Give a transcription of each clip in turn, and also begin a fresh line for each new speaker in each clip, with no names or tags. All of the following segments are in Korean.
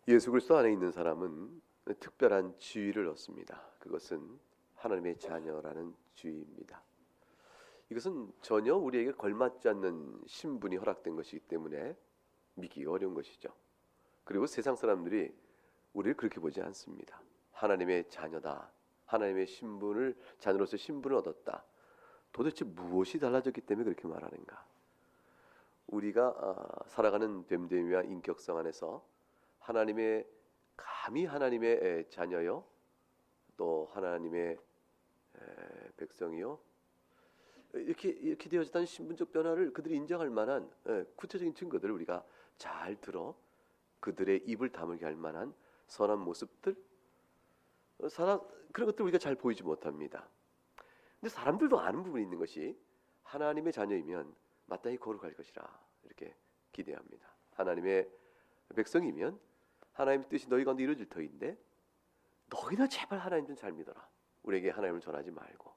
예수 그리스도 안에 있는 사람은 특별한 지위를 얻습니다. 그것은 하나님의 자녀라는 지위입니다. 이것은 전혀 우리에게 걸맞지 않는 신분이 허락된 것이기 때문에 믿기가 어려운 것이죠. 그리고 세상 사람들이 우리를 그렇게 보지 않습니다. 하나님의 자녀다. 하나님의 신분을 자녀로서 신분을 얻었다. 도대체 무엇이 달라졌기 때문에 그렇게 말하는가? 우리가 살아가는 됨됨이와 인격성 안에서 하나님의 감히 하나님의 자녀요, 또 하나님의 백성이요, 이렇게 되어졌다는 신분적 변화를 그들이 인정할 만한 구체적인 증거들을 우리가 잘 들어 그들의 입을 다물게 할 만한 선한 모습들, 그런 것들 우리가 잘 보이지 못합니다. 근데 사람들도 아는 부분이 있는 것이 하나님의 자녀이면 마땅히 거룩할 것이라 이렇게 기대합니다. 하나님의 백성이면 하나님의 뜻이 너희 가운데 이루어질 터인데 너희나 제발 하나님 좀 잘 믿어라. 우리에게 하나님을 전하지 말고.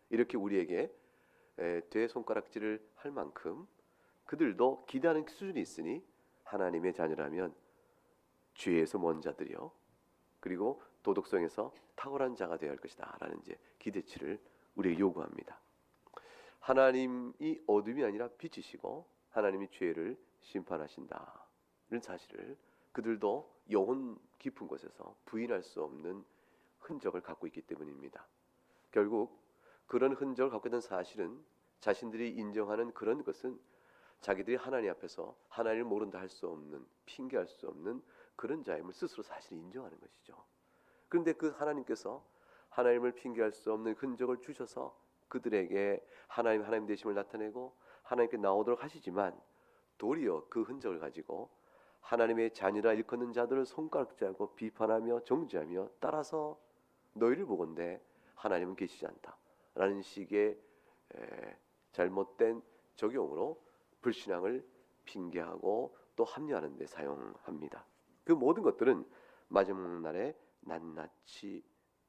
이렇게 우리에게 돼 손가락질을 할 만큼 그들도 기대하는 수준이 있으니 하나님의 자녀라면 죄에서 먼 자들이요, 그리고 도덕성에서 탁월한 자가 되어야 할 것이다 라는 이제 기대치를 우리에게 요구합니다. 하나님이 어둠이 아니라 빛이시고 하나님이 죄를 심판하신다는 사실을 그들도 영혼 깊은 곳에서 부인할 수 없는 흔적을 갖고 있기 때문입니다. 결국 그런 흔적을 갖고 있는 사실은 자신들이 인정하는 그런 것은 자기들이 하나님 앞에서 하나님을 모른다 할 수 없는, 핑계할 수 없는 그런 자임을 스스로 사실 인정하는 것이죠. 그런데 그 하나님께서 하나님을 핑계할 수 없는 흔적을 주셔서 그들에게 하나님 되심을 나타내고 하나님께 나오도록 하시지만 도리어 그 흔적을 가지고 하나님의 자녀라 일컫는 자들을 손가락질하고 비판하며 정죄하며 따라서 너희를 보건대 하나님은 계시지 않다 라는 식의 잘못된 적용으로 불신앙을 핑계하고 또 합리화하는 데 사용합니다. 그 모든 것들은 마지막 날에 낱낱이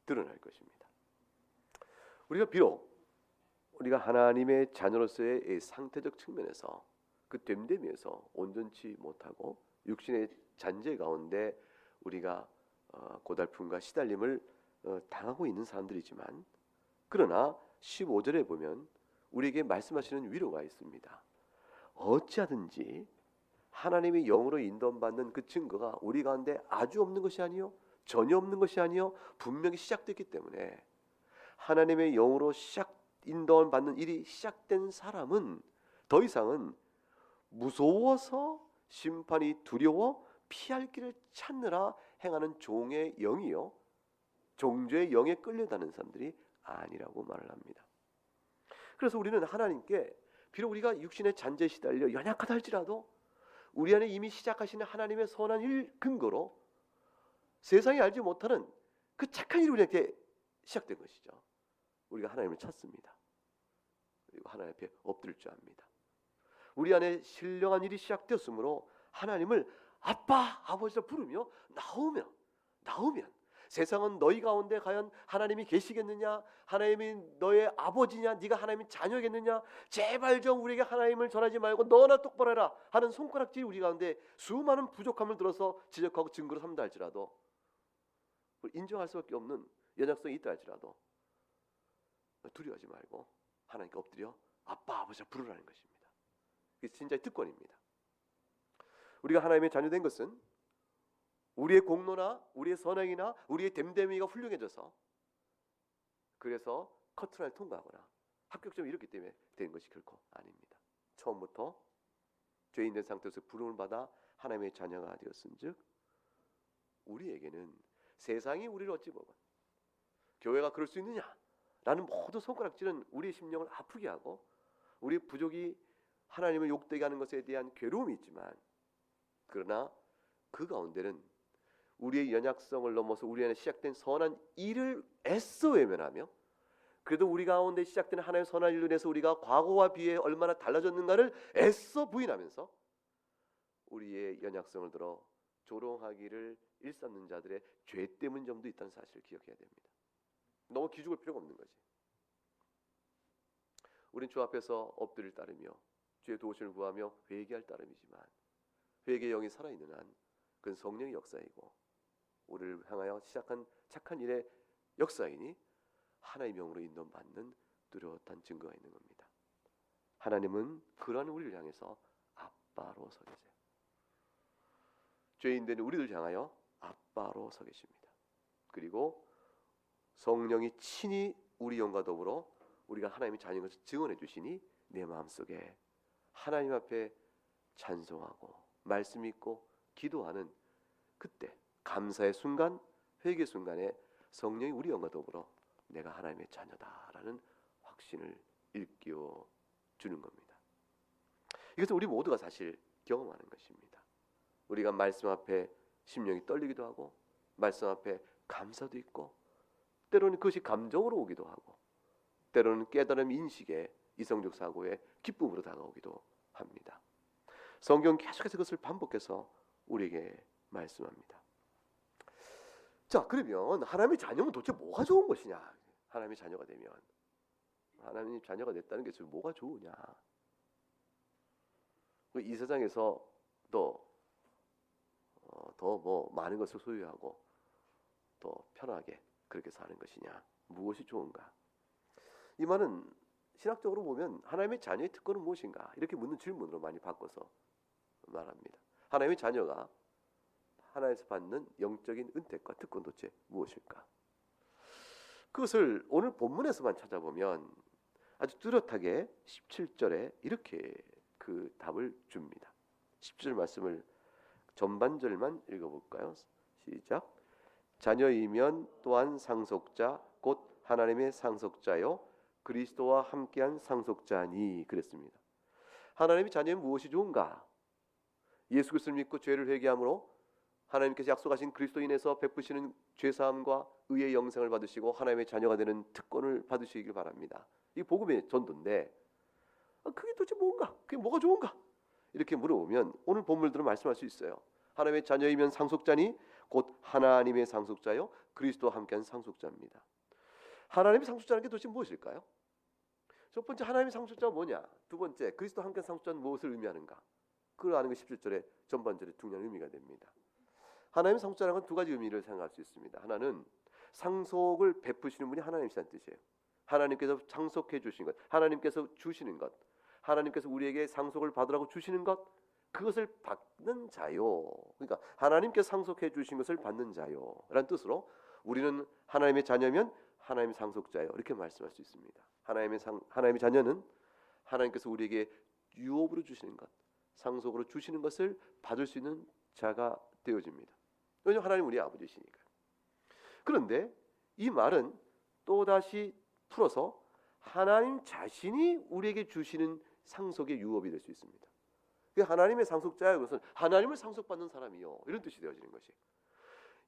드러날 것입니다. 우리가 비록 우리가 하나님의 자녀로서의 상태적 측면에서 그 됨됨이에서 온전치 못하고 육신의 잔재 가운데 우리가 고달픔과 시달림을 당하고 있는 사람들이지만, 그러나 15절에 보면 우리에게 말씀하시는 위로가 있습니다. 어찌하든지 하나님의 영으로 인도받는 그 증거가 우리 가운데 아주 없는 것이 아니요, 전혀 없는 것이 아니요, 분명히 시작됐기 때문에 하나님의 영으로 인도받는 일이 시작된 사람은 더 이상은 무서워서 심판이 두려워 피할 길을 찾느라 행하는 종의 영이요, 종주의 영에 끌려다니는 사람들이 아니라고 말을 합니다. 그래서 우리는 하나님께 비록 우리가 육신의 잔재에 시달려 연약하다 할지라도 우리 안에 이미 시작하시는 하나님의 선한 일 근거로 세상이 알지 못하는 그 착한 일이 우리에게 시작된 것이죠. 우리가 하나님을 찾습니다. 그리고 하나님 앞에 엎드릴 줄 압니다. 우리 안에 신령한 일이 시작되었으므로 하나님을 아빠, 아버지라 부르며 나오면 세상은 너희 가운데 과연 하나님이 계시겠느냐, 하나님이 너의 아버지냐, 네가 하나님의 자녀겠느냐, 제발 좀 우리에게 하나님을 전하지 말고 너나 똑바로 해라 하는 손가락질이 우리 가운데 수많은 부족함을 들어서 지적하고 증거로 삼다 할지라도, 인정할 수밖에 없는 연약성이 있다 할지라도 두려워하지 말고 하나님께 엎드려 아빠, 아버지라 부르라는 것입니다. 그게 진짜의 특권입니다. 우리가 하나님의 자녀된 것은 우리의 공로나 우리의 선행이나 우리의 됨됨이가 훌륭해져서 그래서 커트라인을 통과하거나 합격점을 이뤘기 때문에 된 것이 결코 아닙니다. 처음부터 죄인 된 상태에서 부름을 받아 하나님의 자녀가 되었은즉 우리에게는 세상이 우리를 어찌 보건 교회가 그럴 수 있느냐라는 모든 손가락질은 우리의 심령을 아프게 하고 우리 부족이 하나님을 욕되게 하는 것에 대한 괴로움이 있지만, 그러나 그 가운데는 우리의 연약성을 넘어서 우리 안에 시작된 선한 일을 애써 외면하며, 그래도 우리 가운데 시작된 하나님의 선한 일로 인해서 우리가 과거와 비해 얼마나 달라졌는가를 애써 부인하면서 우리의 연약성을 들어 조롱하기를 일삼는 자들의 죄때문 점도 있다는 사실을 기억해야 됩니다. 너무 기죽을 필요가 없는 거지. 우린 주 앞에서 엎드릴 따르며 주의 도우심을 구하며 회개할 따름이지만, 회개의 영이 살아있는 한 그건 성령의 역사이고 우리를 향하여 시작한 착한 일의 역사이니 하나님의 영으로 인도받는 뚜렷한 증거가 있는 겁니다. 하나님은 그러한 우리를 향해서 아빠로 서 계세요. 죄인된 우리를 향하여 아빠로 서 계십니다. 그리고 성령이 친히 우리 영과 더불어 우리가 하나님의 자녀인 것을 증언해 주시니 내 마음속에 하나님 앞에 찬송하고 말씀 읽고 기도하는 그때 감사의 순간, 회개 순간에 성령이 우리 영과 더불어 내가 하나님의 자녀다라는 확신을 일깨워 주는 겁니다. 이것은 우리 모두가 사실 경험하는 것입니다. 우리가 말씀 앞에 심령이 떨리기도 하고 말씀 앞에 감사도 있고 때로는 그것이 감정으로 오기도 하고 때로는 깨달음 인식의 이성적 사고의 기쁨으로 다가오기도 합니다. 성경 계속해서 그것을 반복해서 우리에게 말씀합니다. 자, 그러면 하나님의 자녀는 도대체 뭐가 좋은 것이냐? 하나님의 자녀가 되면 하나님의 자녀가 됐다는 게 뭐가 좋으냐? 이 세상에서 더 뭐 많은 것을 소유하고 더 편하게 그렇게 사는 것이냐? 무엇이 좋은가? 이 말은 신학적으로 보면 하나님의 자녀의 특권은 무엇인가? 이렇게 묻는 질문으로 많이 바꿔서 말합니다. 하나님의 자녀가 하나님에서 받는 영적인 은택과 특권 도대체 무엇일까? 그것을 오늘 본문에서만 찾아보면 아주 뚜렷하게 17절에 이렇게 그 답을 줍니다. 17절 말씀을 전반절만 읽어볼까요? 시작. 자녀이면 또한 상속자 곧 하나님의 상속자요 그리스도와 함께한 상속자니 그랬습니다. 하나님의 자녀는 무엇이 좋은가? 예수 그리스도를 믿고 죄를 회개함으로 하나님께서 약속하신 그리스도인에서 베푸시는 죄사함과 의의 영생을 받으시고 하나님의 자녀가 되는 특권을 받으시길 바랍니다. 이 복음의 전도인데 그게 도대체 뭔가? 그게 뭐가 좋은가? 이렇게 물어보면 오늘 본문들은 말씀할 수 있어요. 하나님의 자녀이면 상속자니 곧 하나님의 상속자요 그리스도와 함께한 상속자입니다. 하나님의 상속자는 게 도대체 무엇일까요? 첫 번째 하나님의 상속자가 뭐냐? 두 번째 그리스도와 함께한 상속자는 무엇을 의미하는가? 그걸 아는 게 17절의 전반절의 중요한 의미가 됩니다. 하나님의 상속자라는 건 두 가지 의미를 생각할 수 있습니다. 하나는 상속을 베푸시는 분이 하나님이라는 뜻이에요. 하나님께서 상속해 주신 것, 하나님께서 주시는 것, 하나님께서 우리에게 상속을 받으라고 주시는 것, 그것을 받는 자요. 그러니까 하나님께서 상속해 주신 것을 받는 자요 라는 뜻으로 우리는 하나님의 자녀면 하나님의 상속자요 이렇게 말씀할 수 있습니다. 하나님의 자녀는 하나님께서 우리에게 유업으로 주시는 것, 상속으로 주시는 것을 받을 수 있는 자가 되어집니다. 왜냐하면 하나님 우리 아버지시니까. 그런데 이 말은 또다시 풀어서 하나님 자신이 우리에게 주시는 상속의 유업이 될 수 있습니다. 하나님의 상속자야 그것은 하나님을 상속받는 사람이요 이런 뜻이 되어지는 것이.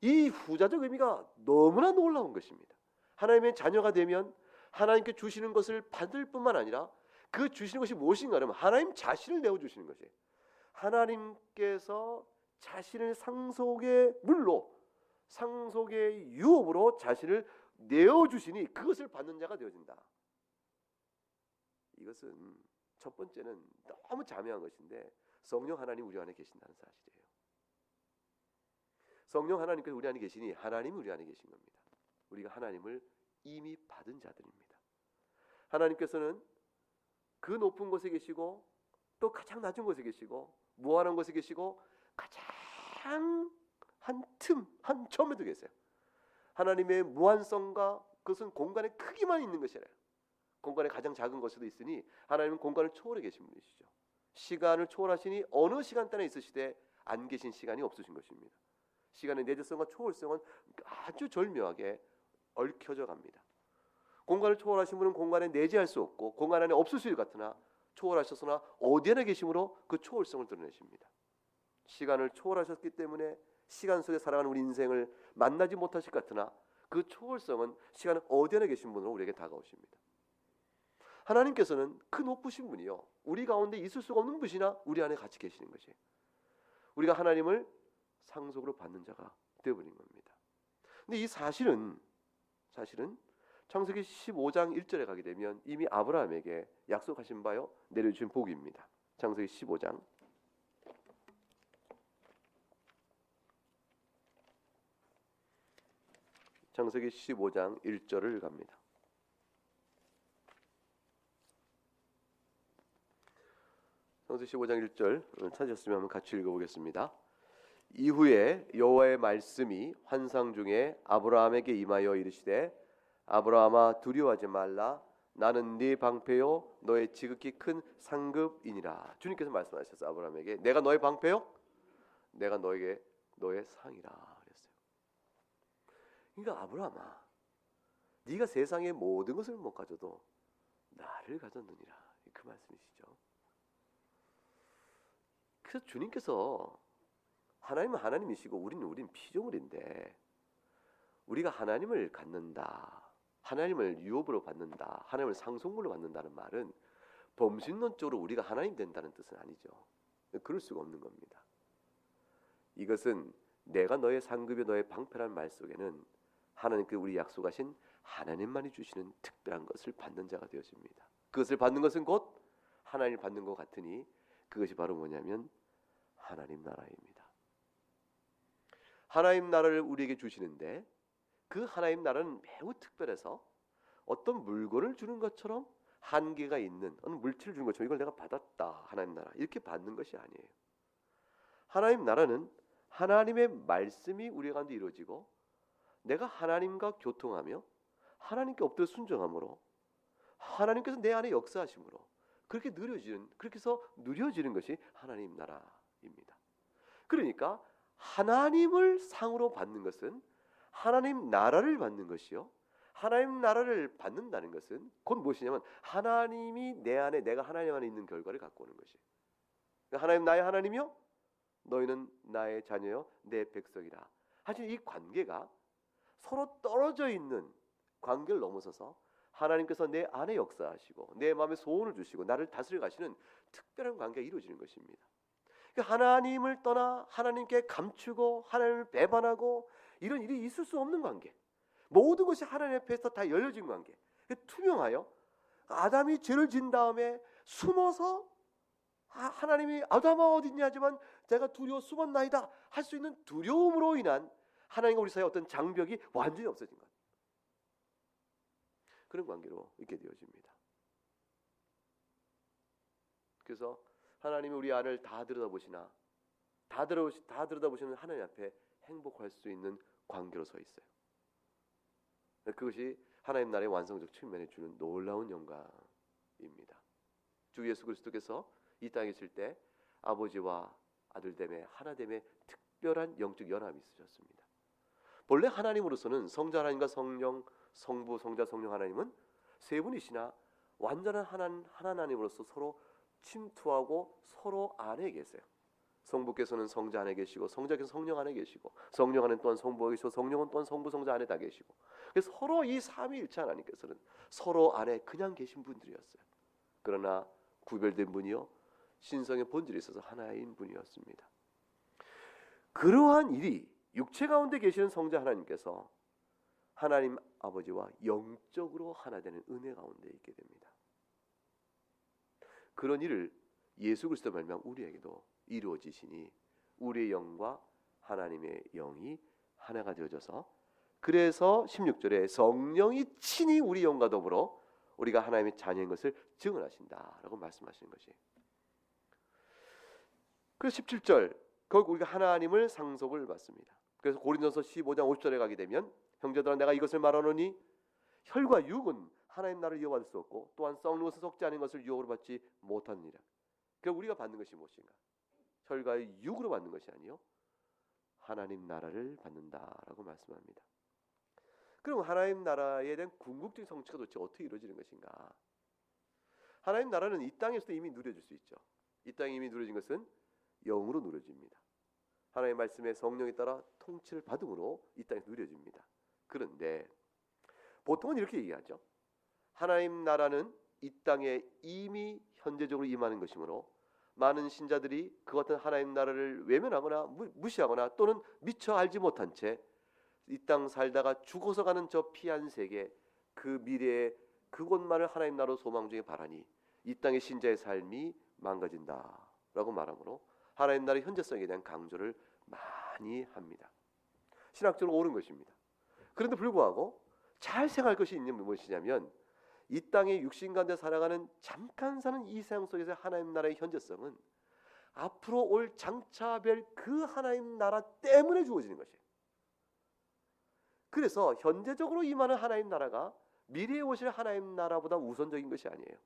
이 후자적 의미가 너무나 놀라운 것입니다. 하나님의 자녀가 되면 하나님께 주시는 것을 받을 뿐만 아니라 그 주시는 것이 무엇인가 하면 하나님 자신을 내어주시는 것이에요. 하나님께서 자신을 상속의 물로 상속의 유업으로 자신을 내어주시니 그것을 받는 자가 되어진다. 이것은 첫 번째는 너무 자명한 것인데 성령 하나님 우리 안에 계신다는 사실이에요. 성령 하나님께서 우리 안에 계시니 하나님이 우리 안에 계신 겁니다. 우리가 하나님을 이미 받은 자들입니다. 하나님께서는 그 높은 곳에 계시고 또 가장 낮은 곳에 계시고 무한한 곳에 계시고 가장 한 점에도 계세요. 하나님의 무한성과 그것은 공간의 크기만 있는 것이래요. 공간의 가장 작은 곳에도 있으니 하나님은 공간을 초월해 계신 분이시죠. 시간을 초월하시니 어느 시간대나 있으시되 안 계신 시간이 없으신 것입니다. 시간의 내재성과 초월성은 아주 절묘하게 얽혀져 갑니다. 공간을 초월하신 분은 공간에 내재할 수 없고 공간 안에 없으실 것 같으나 초월하셨으나 어디에나 계심으로 그 초월성을 드러내십니다. 시간을 초월하셨기 때문에 시간 속에 살아가는 우리 인생을 만나지 못하실 것 같으나 그 초월성은 시간 어디에나 계신 분으로 우리에게 다가오십니다. 하나님께서는 그 높으신 분이요 우리 가운데 있을 수가 없는 분이나 우리 안에 같이 계시는 것이에요. 우리가 하나님을 상속으로 받는 자가 되어버린 겁니다. 근데 이 사실은 창세기 15장 1절에 가게 되면 이미 아브라함에게 약속하신 바요 내려주신 복입니다. 창세기 15장 창세기 15장 1절을 갑니다. 창세기 15장 1절 찾으셨으면 한번 같이 읽어보겠습니다. 이후에 여호와의 말씀이 환상 중에 아브라함에게 임하여 이르시되 아브라함아 두려워하지 말라 나는 네 방패요 너의 지극히 큰 상급이니라. 주님께서 말씀하셨어요. 아브라함에게 내가 너의 방패요 내가 너에게 너의 상이라 그랬어요. 그러니까 아브라함아 네가 세상의 모든 것을 못 가져도 나를 가졌느니라. 그 말씀이시죠. 그래서 주님께서 하나님은 하나님이시고 우리는 피조물인데 우리가 하나님을 갖는다, 하나님을 유업으로 받는다, 하나님을 상속물로 받는다는 말은 범신론적으로 우리가 하나님 된다는 뜻은 아니죠. 그럴 수가 없는 겁니다. 이것은 내가 너의 상급이 너의 방패라는 말 속에는 하나님께 우리 약속하신 하나님만이 주시는 특별한 것을 받는 자가 되어집니다. 그것을 받는 것은 곧 하나님을 받는 것 같으니 그것이 바로 뭐냐면 하나님 나라입니다. 하나님 나라를 우리에게 주시는데 그 하나님 나라는 매우 특별해서 어떤 물건을 주는 것처럼 한계가 있는 어느 물질을 주는 것처럼 이걸 내가 받았다 하나님 나라 이렇게 받는 것이 아니에요. 하나님 나라는 하나님의 말씀이 우리 가운데 이루어지고 내가 하나님과 교통하며 하나님께 엎드려 순종함으로 하나님께서 내 안에 역사하심으로 그렇게 해서 누려지는 것이 하나님 나라입니다. 그러니까 하나님을 상으로 받는 것은 하나님 나라를 받는 것이요. 하나님 나라를 받는다는 것은 곧 무엇이냐면 하나님이 내 안에 내가 하나님 안에 있는 결과를 갖고 오는 것이에요. 그러니까 하나님 나의 하나님이요 너희는 나의 자녀요 내 백성이라 하시는 이 관계가 서로 떨어져 있는 관계를 넘어서서 하나님께서 내 안에 역사하시고 내 마음에 소원을 주시고 나를 다스려 가시는 특별한 관계가 이루어지는 것입니다. 그러니까 하나님을 떠나 하나님께 감추고 하나님을 배반하고 이런 일이 있을 수 없는 관계. 모든 것이 하나님 앞에서 다 열려진 관계. 투명하여 아담이 죄를 진 다음에 숨어서 하나님이 아담아 어디 있냐 하지만 내가 두려워 숨었나이다 할 수 있는 두려움으로 인한 하나님과 우리 사이의 어떤 장벽이 완전히 없어진 것. 그런 관계로 있게 되어집니다. 그래서 하나님이 우리 안을 다 들여다보시나 다 들여다보시는 하나님 앞에 행복할 수 있는 관계로 서 있어요. 그것이 하나님 나라의 완성적 측면에 주는 놀라운 영광입니다. 주 예수 그리스도께서 이 땅에 있을 때 아버지와 아들됨의 하나됨의 특별한 영적 연합이 있으셨습니다. 본래 하나님으로서는 성자 하나님과 성령, 성부, 성자, 성령 하나님은 세 분이시나 완전한 하나님으로서 서로 침투하고 서로 안에 계세요. 성부께서는 성자 안에 계시고 성자께서 성령 안에 계시고 성령 안에 또한 성부가 계시고 성령은 또한 성부, 성자 안에 다 계시고 그래서 서로 이 삼위일체 하나님께서는 서로 안에 그냥 계신 분들이었어요. 그러나 구별된 분이요 신성의 본질에 있어서 하나인 분이었습니다. 그러한 일이 육체 가운데 계시는 성자 하나님께서 하나님 아버지와 영적으로 하나 되는 은혜 가운데 있게 됩니다. 그런 일을 예수 그리스도 말미암아 우리에게도 이루어지시니 우리의 영과 하나님의 영이 하나가 되어져서 그래서 16절에 성령이 친히 우리 영과 더불어 우리가 하나님의 자녀인 것을 증언하신다라고 말씀하시는 것이. 그래서 17절 결국 우리가 하나님을 상속을 받습니다. 그래서 고린도서 15장 50절에 가게 되면 형제들아 내가 이것을 말하노니 혈과 육은 하나님 나라를 이어받을 수 없고 또한 썩는 것은 썩지 않은 것을 유업으로 받지 못하느니라. 그러니까 우리가 받는 것이 무엇인가? 혈과 육으로 받는 것이 아니요 하나님 나라를 받는다라고 말씀합니다. 그럼 하나님 나라에 대한 궁극적인 성취가 도대체 어떻게 이루어지는 것인가? 하나님 나라는 이 땅에서도 이미 누려질 수 있죠. 이 땅에 이미 누려진 것은 영으로 누려집니다. 하나님의 말씀에 성령에 따라 통치를 받음으로 이 땅에서 누려집니다. 그런데 보통은 이렇게 얘기하죠. 하나님 나라는 이 땅에 이미 현재적으로 임하는 것이므로 많은 신자들이 그 같은 하나님 나라를 외면하거나 무시하거나 또는 미처 알지 못한 채 이 땅 살다가 죽어서 가는 저 피한 세계 그 미래에 그곳만을 하나님 나라로 소망 중에 바라니 이 땅의 신자의 삶이 망가진다라고 말하므로 하나님 나라의 현재성에 대한 강조를 많이 합니다. 신학적으로 옳은 것입니다. 그런데 불구하고 잘 생각할 것이 있는 무엇이냐면 이 땅의 육신 가운데 살아가는 잠깐 사는 이 세상 속에서 하나님 나라의 현재성은 앞으로 올 장차별 그 하나님 나라 때문에 주어지는 것이에요. 그래서 현재적으로 임하는 하나님 나라가 미래에 오실 하나님 나라보다 우선적인 것이 아니에요.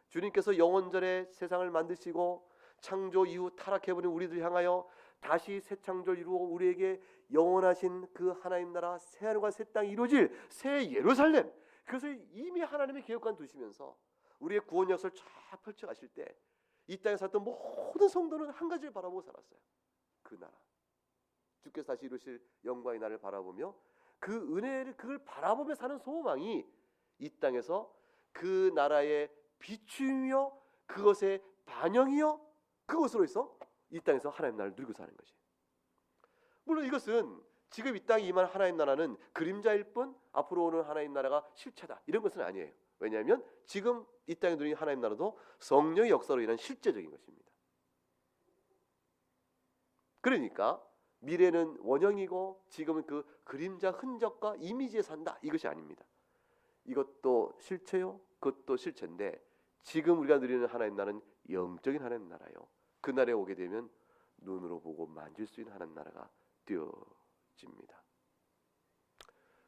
주님께서 영원전에 세상을 만드시고 창조 이후 타락해버린 우리들 향하여 다시 새 창조를 이루어 우리에게 영원하신 그 하나님 나라 새 하늘과 새 땅이 이루어질 새 예루살렘, 그것을 이미 하나님의 계획관 두시면서 우리의 구원 역사를 쫙 펼쳐가실 때 이 땅에 살던 모든 성도는 한 가지를 바라보고 살았어요. 그 나라, 주께서 다시 이루실 영광의 나라를 바라보며 그 은혜를 그걸 바라보며 사는 소망이 이 땅에서 그 나라의 비추이며 그것의 반영이요 그것으로서 이 땅에서 하나님 나라를 누리고 사는 것이. 물론 이것은 지금 이 땅에 임한 하나님 나라는 그림자일 뿐 앞으로 오는 하나님 나라가 실체다 이런 것은 아니에요. 왜냐하면 지금 이 땅에 누리는 하나님 나라도 성령의 역사로 인한 실제적인 것입니다. 그러니까 미래는 원형이고 지금은 그 그림자 흔적과 이미지에 산다 이것이 아닙니다. 이것도 실체요 그것도 실체인데 지금 우리가 누리는 하나님 나라는 영적인 하나님 나라요. 그 날에 오게 되면 눈으로 보고 만질 수 있는 하나님 나라가 되어집니다.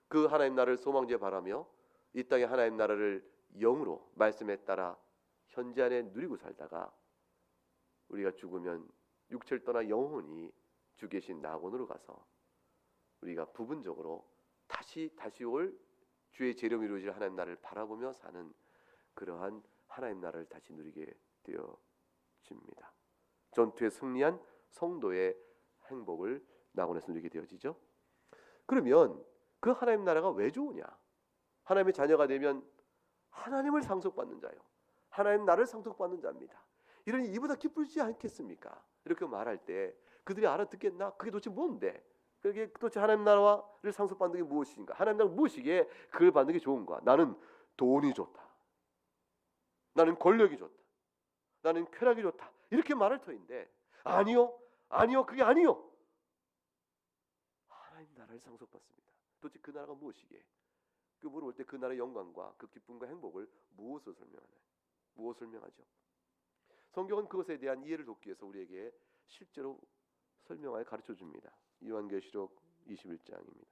그 하나님 나라를 소망지에 바라며 이 땅의 하나님 나라를 영으로 말씀에 따라 현재 안에 누리고 살다가 우리가 죽으면 육체를 떠나 영혼이 주 계신 낙원으로 가서 우리가 부분적으로 다시 올 주의 재림이 이루어질 하나님 나라를 바라보며 사는 그러한 하나님 나라를 다시 누리게 되어집니다. 전투에 승리한 성도의 행복을 낙원에서 누리게 되어지죠. 그러면 그 하나님 나라가 왜 좋으냐? 하나님의 자녀가 되면 하나님을 상속받는 자요, 하나님 나를 상속받는 자입니다. 이러니 이보다 기쁘지 않겠습니까? 이렇게 말할 때 그들이 알아듣겠나? 그게 도대체 뭔데? 그게 도대체 하나님 나라를 상속받는 게 무엇인가? 하나님 나라가 무엇이기에 그걸 받는 게 좋은가? 나는 돈이 좋다, 나는 권력이 좋다, 나는 쾌락이 좋다 이렇게 말할 터인데 아니요 그게 아니요. 하나님 나라를 상속받습니다. 도대체 그 나라가 무엇이기에? 그 물어볼 때 그 나라의 영광과 그 기쁨과 행복을 무엇으로 설명하나요? 무엇을 설명하죠? 성경은 그것에 대한 이해를 돕기 위해서 우리에게 실제로 설명하여 가르쳐 줍니다. 요한계시록 21장입니다.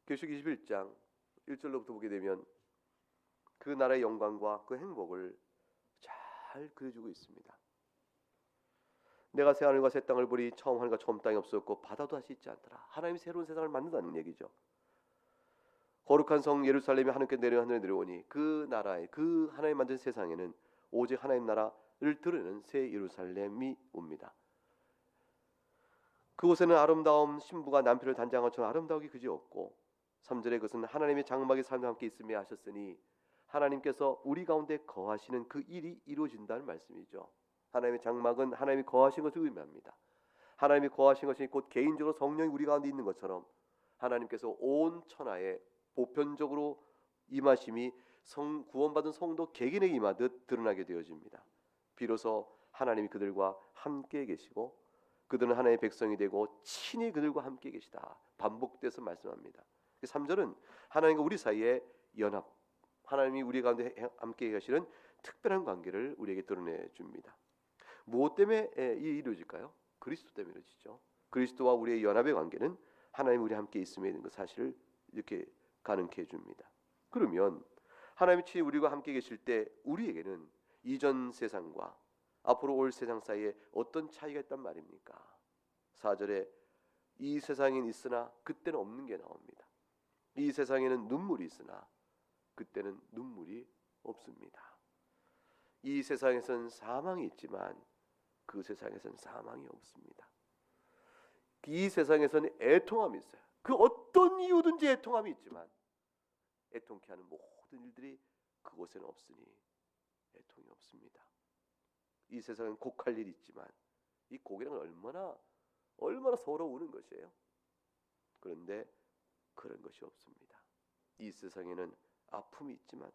계시록 21장 1절로부터 보게 되면 그 나라의 영광과 그 행복을 잘 그려주고 있습니다. 내가 새 하늘과 새 땅을 보리 처음 하늘과 처음 땅이 없었고 바다도 다시 있지 않더라. 하나님이 새로운 세상을 만든다는 얘기죠. 거룩한 성 예루살렘이 하늘께 하늘에 내려오니 그 나라에 그 하나님 만든 세상에는 오직 하나님 나라를 드러내는 새 예루살렘이 옵니다. 그곳에는 아름다움 신부가 남편을 단장한 것처럼 아름다우기 그지없고 3절에 그것은 하나님의 장막이 사람과 함께 있음에 하셨으니 하나님께서 우리 가운데 거하시는 그 일이 이루어진다는 말씀이죠. 하나님의 장막은 하나님이 거하신 것을 의미합니다. 하나님이 거하신 것이 곧 개인적으로 성령이 우리 가운데 있는 것처럼 하나님께서 온 천하에 보편적으로 임하심이 구원받은 성도 개개인에게 임하듯 드러나게 되어집니다. 비로소 하나님이 그들과 함께 계시고 그들은 하나님의 백성이 되고 친히 그들과 함께 계시다. 반복돼서 말씀합니다. 3절은 하나님과 우리 사이의 연합, 하나님이 우리 가운데 함께 계시는 특별한 관계를 우리에게 드러내 줍니다. 무엇 때문에 이루어질까요? 그리스도 때문에 이루어지죠. 그리스도와 우리의 연합의 관계는 하나님 우리 함께 있음에 있는 그 사실을 이렇게 가능케 해줍니다. 그러면 하나님이 친히 우리와 함께 계실 때 우리에게는 이전 세상과 앞으로 올 세상 사이에 어떤 차이가 있단 말입니까? 4절에 이 세상엔 있으나 그때는 없는 게 나옵니다. 이 세상에는 눈물이 있으나 그때는 눈물이 없습니다. 이 세상에서는 사망이 있지만 그 세상에서는 사망이 없습니다. 이 세상에서는 애통함이 있어요. 그 어떤 이유든지 애통함이 있지만 애통케 하는 모든 일들이 그곳에는 없으니 애통이 없습니다. 이 세상은 곡할 일이 있지만 이 곡이란 얼마나 서러우는 것이에요. 그런데 그런 것이 없습니다. 이 세상에는 아픔이 있지만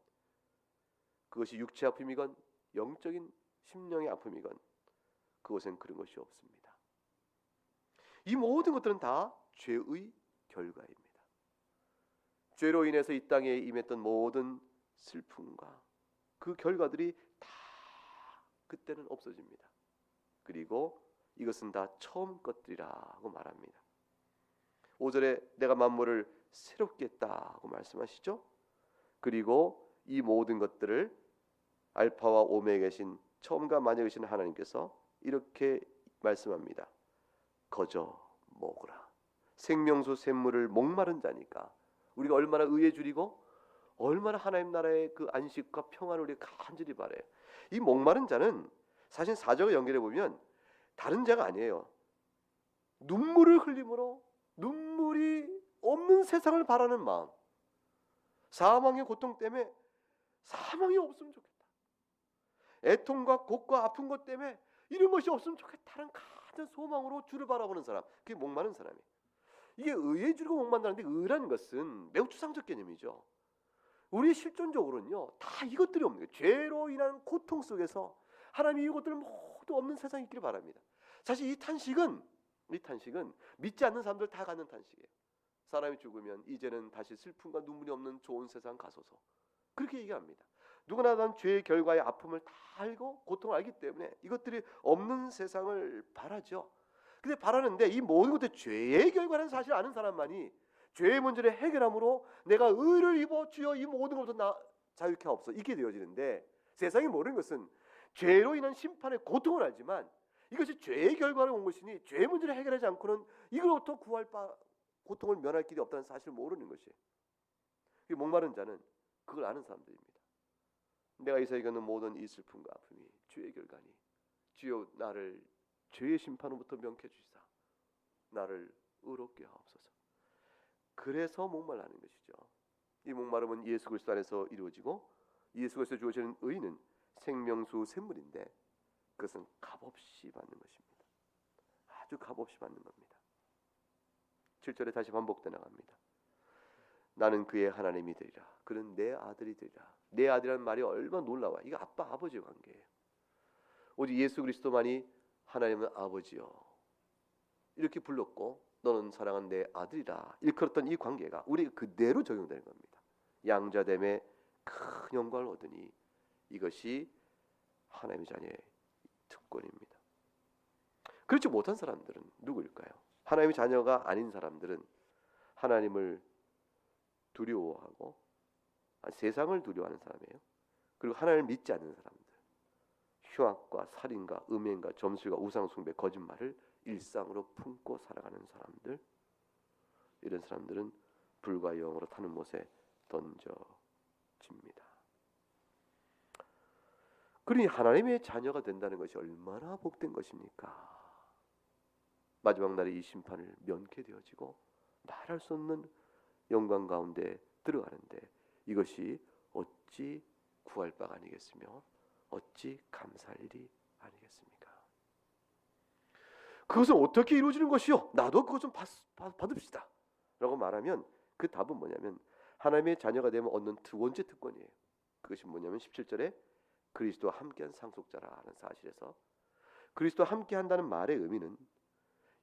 그것이 육체 아픔이건 영적인 심령의 아픔이건 그것엔 그런 것이 없습니다. 이 모든 것들은 다 죄의 결과입니다. 죄로 인해서 이 땅에 임했던 모든 슬픔과 그 결과들이 다 그때는 없어집니다. 그리고 이것은 다 처음 것들이라고 말합니다. 5절에 내가 만물을 새롭게 했다고 말씀하시죠. 그리고 이 모든 것들을 알파와 오메가 계신 처음과 만유에 계신 하나님께서 이렇게 말씀합니다. 거저 먹으라. 생명수 샘물을 목마른 자니까. 우리가 얼마나 의에 줄이고 얼마나 하나님 나라의 그 안식과 평안을 우리가 간절히 바라요. 이 목마른 자는 사실 4절과 연결해 보면 다른 자가 아니에요. 눈물을 흘림으로 눈물이 없는 세상을 바라는 마음, 사망의 고통 때문에 사망이 없으면 좋겠다. 애통과 곡과 아픈 것 때문에 이런 것이 없으면 좋겠다는 가진 소망으로 주를 바라보는 사람, 그게 목마른 사람이에요. 이게 의에 줄이고 목마른다는데 의라는 것은 매우 추상적 개념이죠. 우리 실존적으로는요 다 이것들이 없는 거예요. 죄로 인한 고통 속에서 하나님이 이것들을 모두 없는 세상이 있기를 바랍니다. 사실 이 탄식은 믿지 않는 사람들 다 갖는 탄식이에요. 사람이 죽으면 이제는 다시 슬픔과 눈물이 없는 좋은 세상 가소서, 그렇게 얘기합니다. 누구나 난 죄의 결과의 아픔을 다 알고 고통을 알기 때문에 이것들이 없는 세상을 바라죠. 근데 바라는데 이 모든 것들 죄의 결과는 사실 아는 사람만이 죄의 문제를 해결함으로 내가 의를 입어 주여 이 모든 것도 나 자유케 하옵소서 이렇게 되어지는데, 세상이 모르는 것은 죄로 인한 심판의 고통을 알지만 이것이 죄의 결과로 온 것이니 죄의 문제를 해결하지 않고는 이걸로부터 구할 바 고통을 면할 길이 없다는 사실을 모르는 것이에요. 목마른 자는 그걸 아는 사람들입니다. 내가 이사에 겪는 모든 이 슬픔과 아픔이 죄의 결과니 주여 나를 죄의 심판으로부터 명케 주시사 나를 의롭게 하옵소서. 그래서 목말라는 것이죠. 이 목마름은 예수 그리스도 안에서 이루어지고 예수 그리스도 주어지는 의는 생명수 샘물인데 그것은 값없이 받는 것입니다. 아주 값없이 받는 겁니다. 7절에 다시 반복돼 나갑니다. 나는 그의 하나님이 되리라. 그는 내 아들이 되리라. 내 아들이라는 말이 얼마나 놀라워요. 이거 아빠 아버지의 관계예요. 오직 예수 그리스도만이 하나님은 아버지요 이렇게 불렀고 너는 사랑한 내 아들이라 일컬었던 이 관계가 우리가 그대로 적용되는 겁니다. 양자됨의 큰 영광을 얻으니 이것이 하나님의 자녀의 특권입니다. 그렇지 못한 사람들은 누구일까요? 하나님의 자녀가 아닌 사람들은 하나님을 두려워하고 세상을 두려워하는 사람이에요. 그리고 하나님을 믿지 않는 사람들, 흉악과 살인과 음행과 점술과 우상숭배, 거짓말을 일상으로 품고 살아가는 사람들, 이런 사람들은 불과 영으로 타는 못에 던져집니다. 그러니 하나님의 자녀가 된다는 것이 얼마나 복된 것입니까? 마지막 날에 이 심판을 면케 되어지고 말할 수 없는 영광 가운데 들어가는데 이것이 어찌 구할 바가 아니겠으며 어찌 감사할 일이 아니겠습니까? 그것은 어떻게 이루어지는 것이요? 나도 그것 좀 받읍시다 라고 말하면 그 답은 뭐냐면 하나님의 자녀가 되면 얻는 두 번째 특권이에요. 그것이 뭐냐면 17절에 그리스도와 함께한 상속자라는 사실에서 그리스도와 함께한다는 말의 의미는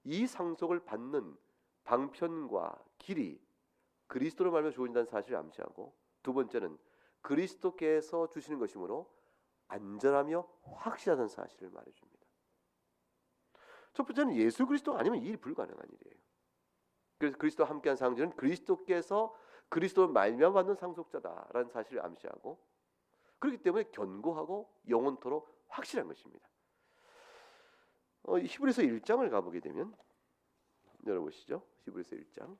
이 상속을 받는 방편과 길이 그리스도로 말미암아 주어진다는 사실을 암시하고, 두 번째는 그리스도께서 주시는 것이므로 안전하며 확실하다는 사실을 말해줍니다. 첫 번째는 예수 그리스도가 아니면 이 일 불가능한 일이에요. 그래서 그리스도와 함께한 상징은 그리스도께서 그리스도를 말미암아 받는 상속자다라는 사실을 암시하고, 그렇기 때문에 견고하고 영원토록 확실한 것입니다. 히브리서 1장을 가보게 되면 열어보시죠. 히브리서 1장.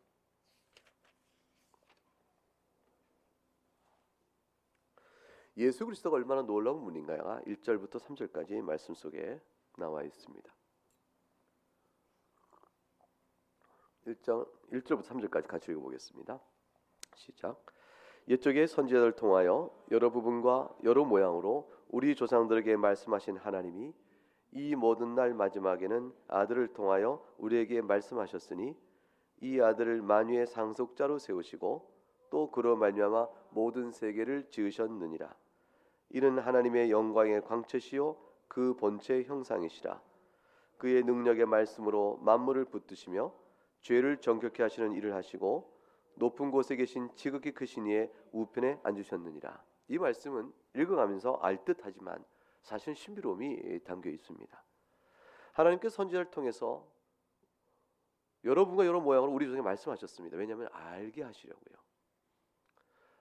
예수 그리스도가 얼마나 놀라운 분인가가 1절부터 3절까지 말씀 속에 나와 있습니다. 1절부터 3절까지 같이 읽어보겠습니다. 시작. 옛적의 선지자들 통하여 여러 부분과 여러 모양으로 우리 조상들에게 말씀하신 하나님이 이 모든 날 마지막에는 아들을 통하여 우리에게 말씀하셨으니 이 아들을 만유의 상속자로 세우시고 또 그로 말미암아 모든 세계를 지으셨느니라. 이는 하나님의 영광의 광채시요 그 본체의 형상이시라. 그의 능력의 말씀으로 만물을 붙드시며 죄를 정결케 하시는 일을 하시고 높은 곳에 계신 지극히 크신 이의 우편에 앉으셨느니라. 이 말씀은 읽어가면서 알듯하지만 사실은 신비로움이 담겨 있습니다. 하나님께서 선지자를 통해서 여러분과 여러 모양으로 우리 중에 말씀하셨습니다. 왜냐하면 알게 하시려고요.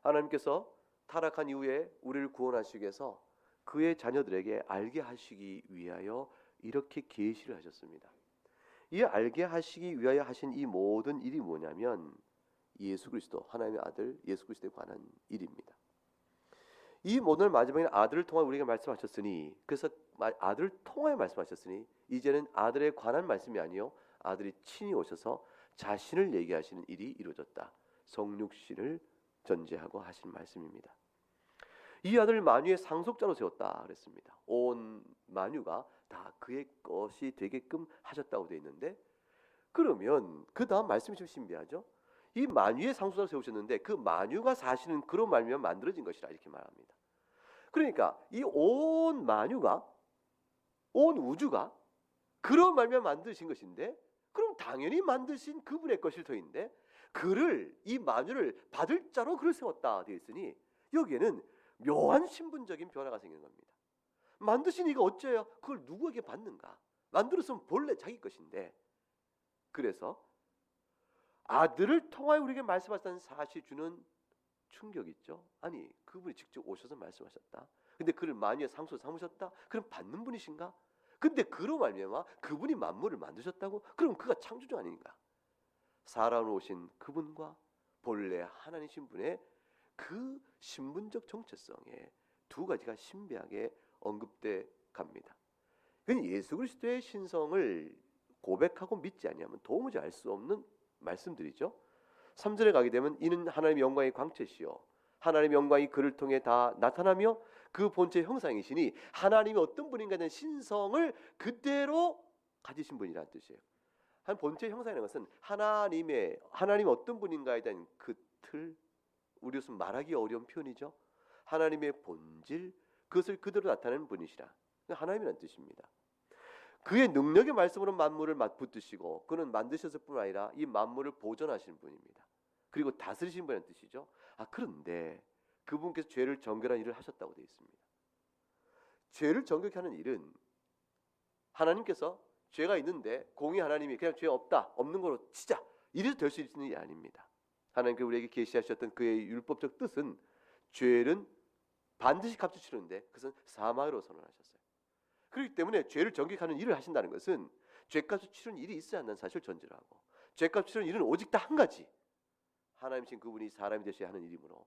하나님께서 타락한 이후에 우리를 구원하시기 위해서 그의 자녀들에게 알게 하시기 위하여 이렇게 계시를 하셨습니다. 이 알게 하시기 위하여 하신 이 모든 일이 뭐냐면 예수 그리스도, 하나님의 아들 예수 그리스도에 관한 일입니다. 이 모든 마지막에 아들을 통하여 우리에게 말씀하셨으니, 그래서 아들을 통하여 말씀하셨으니 이제는 아들에 관한 말씀이 아니요 아들이 친히 오셔서 자신을 얘기하시는 일이 이루어졌다. 성육신을 전제하고 하신 말씀입니다. 이 아들을 만유의 상속자로 세웠다 그랬습니다. 온 만유가 다 그의 것이 되게끔 하셨다고 되어 있는데, 그러면 그 다음 말씀이 좀 신비하죠. 이 만유의 상속자로 세우셨는데 그 만유가 사실은 그로 말미암아 만들어진 것이라 이렇게 말합니다. 그러니까 이 온 만유가, 온 우주가 그로 말미암아 만드신 것인데, 그럼 당연히 만드신 그분의 것일 터인데 그를, 이 만유를 받을 자로 그를 세웠다 되어 있으니 여기에는 묘한 신분적인 변화가 생기는 겁니다. 만드신 이가 어째요? 그걸 누구에게 받는가? 만들었으면 본래 자기 것인데, 그래서 아들을 통하여 우리에게 말씀하셨다는 사실 주는 충격 있죠. 아니, 그분이 직접 오셔서 말씀하셨다. 근데 그를 만유의 상속으로 삼으셨다. 그럼 받는 분이신가? 근데 그로 말미암아 그분이 만물을 만드셨다고? 그럼 그가 창조주 아닌가? 사람으로 오신 그분과 본래 하나님이신 분의 그 신분적 정체성에 두 가지가 신비하게 언급돼 갑니다. 그건 예수 그리스도의 신성을 고백하고 믿지 아니하면 도무지 알 수 없는 말씀들이죠. 3절에 가게 되면 이는 하나님의 영광의 광채시요 하나님의 영광이 그를 통해 다 나타나며 그 본체 형상이시니 하나님이 어떤 분인가에 대한 신성을 그대로 가지신 분이라는 뜻이에요. 한 본체 형상이라는 것은 하나님이 어떤 분인가에 대한 그 틀, 우리로서는 말하기 어려운 표현이죠. 하나님의 본질, 그것을 그대로 나타내는 분이시라. 하나님이라는 뜻입니다. 그의 능력의 말씀으로 만물을 붙드시고 그는 만드셨을 뿐 아니라 이 만물을 보존하시는 분입니다. 그리고 다스리시는 분이라는 뜻이죠. 그런데 그분께서 죄를 정결한 일을 하셨다고 되어 있습니다. 죄를 정결케 하는 일은 하나님께서 죄가 있는데 공의 하나님이 그냥 죄 없는 걸로 치자, 이래서 될 수 있는 일이 아닙니다. 하나님께서 우리에게 계시하셨던 그의 율법적 뜻은 죄는 반드시 값을 치르는데 그것은 사망으로 선언하셨어요. 그렇기 때문에 죄를 정결하는 일을 하신다는 것은 죄값을 치르는 일이 있어야 한다는 사실을 전제로 하고, 죄값을 치르는 일은 오직 딱 한 가지, 하나님이신 그분이 사람이 되셔야 하는 일이므로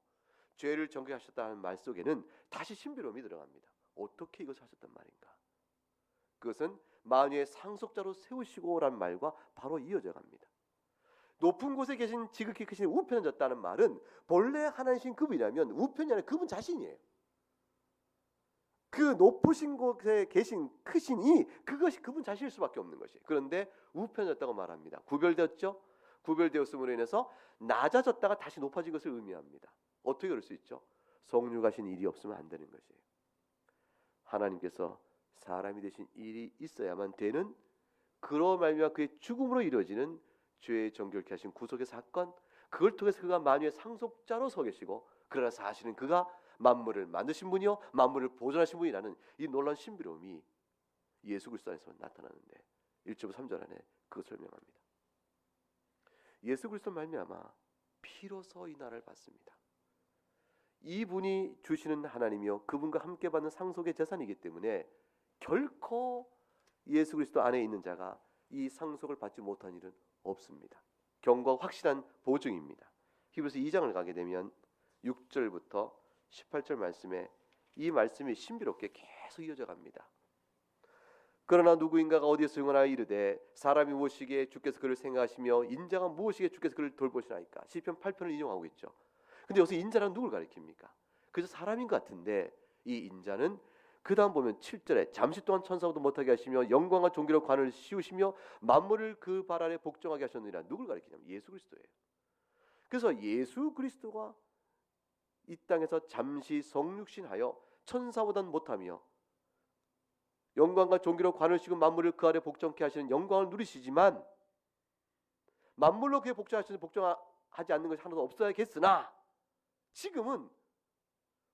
죄를 정결하셨다는 말 속에는 다시 신비로움이 들어갑니다. 어떻게 이것을 하셨단 말인가? 그것은 만유의 상속자로 세우시고라는 말과 바로 이어져 갑니다. 높은 곳에 계신 지극히 크신 우편에 졌다는 말은 본래 하나님이신 그분이라면 우편이 아니라 그분 자신이에요. 그 높으신 곳에 계신 크신 이, 그것이 그분 자신일 수밖에 없는 것이에요. 그런데 우편에 졌다고 말합니다. 구별되었죠? 구별되었음으로 인해서 낮아졌다가 다시 높아진 것을 의미합니다. 어떻게 그럴 수 있죠? 성육하신 일이 없으면 안 되는 것이에요. 하나님께서 사람이 되신 일이 있어야만 되는, 그로 말미암아 그의 죽음으로 이루어지는 죄의 정결케 하신 구속의 사건, 그걸 통해서 그가 만유의 상속자로 서 계시고, 그러나 사실은 그가 만물을 만드신 분이요 만물을 보존하신 분이라는 이 놀라운 신비로움이 예수 그리스도 안에서 나타나는데 1절 3절 안에 그것을 설명합니다. 예수 그리스도 말미암아 피로서 이 나라를 받습니다. 이분이 주시는 하나님이요 그분과 함께 받는 상속의 재산이기 때문에 결코 예수 그리스도 안에 있는 자가 이 상속을 받지 못한 일은 없습니다. 경고가 확실한 보증입니다. 히브리서 2장을 가게 되면 6절부터 18절 말씀에 이 말씀이 신비롭게 계속 이어져 갑니다. 그러나 누구인가가 어디에서 증언하여 이르되 사람이 무엇이기에 주께서 그를 생각하시며 인자가 무엇이기에 주께서 그를 돌보시나이까. 시편 8편을 인용하고 있죠. 근데 여기서 인자는 누굴 가리킵니까? 그래서 사람인 것 같은데 이 인자는 그 다음 보면 7절에 잠시 동안 천사보다 못하게 하시며 영광과 존귀로 관을 씌우시며 만물을 그 발 아래 복종하게 하셨느니라. 누굴 가리키냐면 예수 그리스도예요. 그래서 예수 그리스도가 이 땅에서 잠시 성육신하여 천사보다는 못하며 영광과 존귀로 관을 씌운 만물을 그 아래 복종케 하시는 영광을 누리시지만 만물로 그에 복종하지 않는 것이 하나도 없어야겠으나 지금은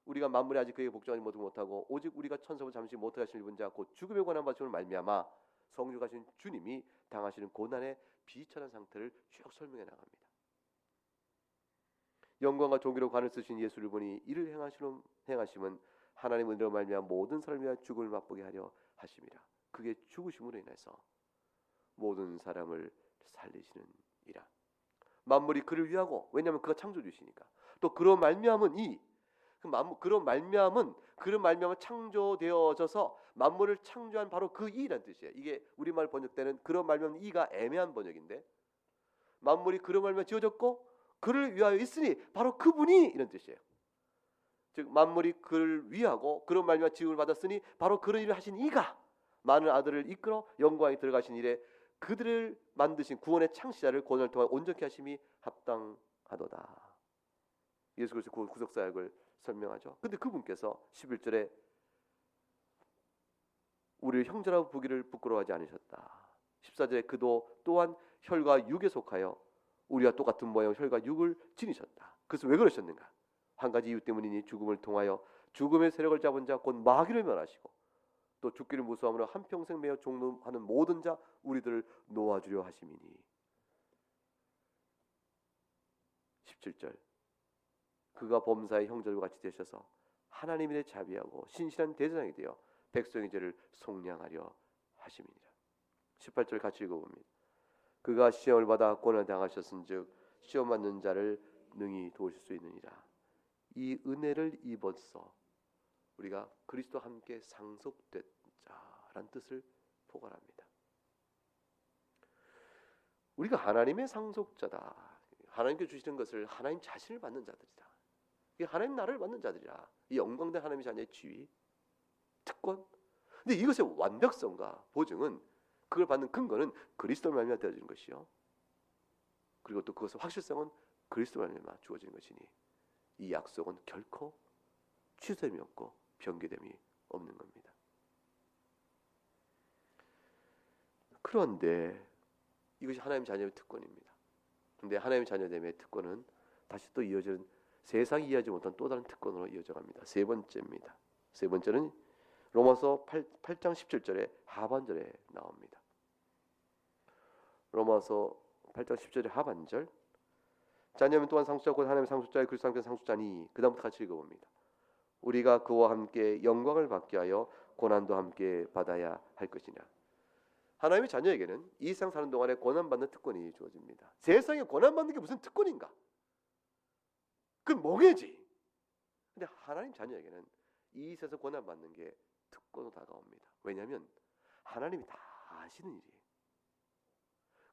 우리가 만물에 아직 그에게 복종하지 못하고 오직 우리가 천사를 잠시 못하게 하시는 일본 자 곧 죽음의 고난 받으심을 말미암아 성육하신 주님이 당하시는 고난의 비천한 상태를 쭉 설명해 나갑니다. 영광과 존귀로 관을 쓰신 예수를 보니 이를 행하심은 하나님 은혜로 말미암아 모든 사람을 위하여 죽음을 맛보게 하려 하심이라. 그게 죽으심으로 인해서 모든 사람을 살리시는 이라. 만물이 그를 위하고, 왜냐하면 그가 창조주시니까. 또 그런 말미암은 그런 말미암은 창조되어져서 만물을 창조한 바로 그 이라는 뜻이에요. 이게 우리말 번역되는 그런 말미암은 이가 애매한 번역인데, 만물이 그런 말미암아 지어졌고 그를 위하여 있으니 바로 그분이 이런 뜻이에요. 즉 만물이 그를 위하고 그런 말미암아 지음을 받았으니 바로 그런 일을 하신 이가 많은 아들을 이끌어 영광에 들어가신 일에 그들을 만드신 구원의 창시자를 고난을 통해 온전케 하심이 합당하도다. 예수 그리스도 구속사역을 설명하죠. 근데 그분께서 11절에 우리를 형제라고 부기를 부끄러워하지 않으셨다. 14절에 그도 또한 혈과 육에 속하여 우리와 똑같은 모양 혈과 육을 지니셨다. 그래서 왜 그러셨는가? 한 가지 이유 때문이니 죽음을 통하여 죽음의 세력을 잡은 자 곧 마귀를 멸하시고 또 죽기를 무수함으로 한평생 매어 종노하는 모든 자 우리들을 놓아주려 하심이니. 17절 그가 범사의 형제들과 같이 되셔서 하나님의 자비하고 신실한 대제사장이 되어 백성의 죄를 속량하려 하심이니라. 18절 같이 읽어봅니다. 그가 시험을 받아 고난을 당하셨은즉 시험 받는 자를 능히 도우실 수 있느니라. 이 은혜를 입어서 우리가 그리스도와 함께 상속됐자라는 뜻을 포괄합니다. 우리가 하나님의 상속자다. 하나님께 주시는 것을 하나님 자신을 받는 자들이다. 이 하나님 나라를 받는 자들이라. 이 영광된 하나님의 자녀의 지위, 특권. 근데 이것의 완벽성과 보증은 그걸 받는 근거는 그리스도를 말미암아 되어지는 것이요. 그리고 또 그것의 확실성은 그리스도를 말미암아 주어지는 것이니 이 약속은 결코 취소됨이 없고 변개됨이 없는 겁니다. 그런데 이것이 하나님 자녀의 특권입니다. 그런데 하나님 자녀됨의 특권은 다시 또 이어지는 세상이 이해하지 못한 또 다른 특권으로 이어져 갑니다. 세 번째입니다. 세 번째는 로마서 8장 17절에 하반절에 나옵니다. 로마서 8장 10절의 하반절. 자녀면 또한 상속자 곧 하나님의 상속자의 그리스도 함께 상속자니. 그 다음부터 같이 읽어봅니다. 우리가 그와 함께 영광을 받게 하여 고난도 함께 받아야 할 것이냐. 하나님의 자녀에게는 이 세상 사는 동안에 고난받는 특권이 주어집니다. 세상에 고난받는 게 무슨 특권인가? 그건 멍해지. 근데 하나님 자녀에게는 이 세상 고난받는 게 특권으로 다가옵니다. 왜냐하면 하나님이 다 아시는 일이에요.